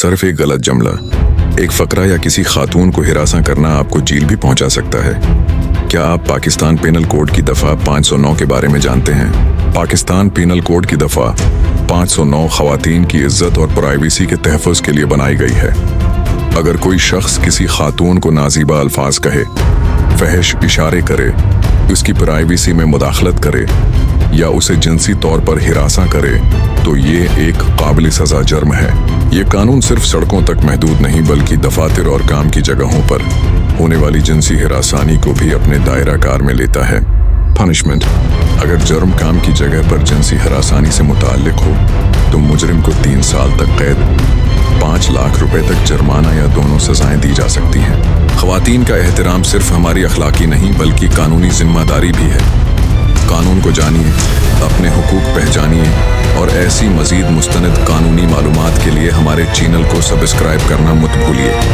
सिर्फ एक गलत जुमला, एक फकरा या किसी खातून को हिरासा करना आपको जेल भी पहुंचा सकता है। क्या आप पाकिस्तान पेनल कोड की दफ़ा 509 के बारे में जानते हैं? पाकिस्तान पेनल कोड की दफ़ा 509 ख़वातीन की इज्जत और प्राइवेसी के तहफ़्फ़ुज़ के लिए बनाई गई है। अगर कोई शख्स किसी खातून को नाज़ीबा अल्फाज कहे, फहश इशारे करे, उसकी प्राइवेसी में मुदाखलत करे या उसे जिनसी तौर पर हिरासा करे तो ये एक काबिल सज़ा जुर्म है। ये कानून सिर्फ सड़कों तक महदूद नहीं बल्कि दफातर और काम की जगहों पर होने वाली जिनसी हिरासानी को भी अपने दायरा कार में लेता है। पनिशमेंट: अगर जुर्म काम की जगह पर जिनसी हिरासानी से मुताल्लिक हो तो मुजरिम को 3 साल तक कैद, 5 लाख रुपए तक जुर्माना या दोनों सजाएं दी जा सकती हैं। ख़वातीन का एहतराम सिर्फ हमारी अखलाकी नहीं बल्कि कानूनी जिम्मेदारी भी है। कानून को जानिए, अपने हुकूक पहचानिए और ऐसी मज़ीद मुस्तनद कानूनी मालूमात के लिए हमारे चैनल को सब्सक्राइब करना मत भूलिए।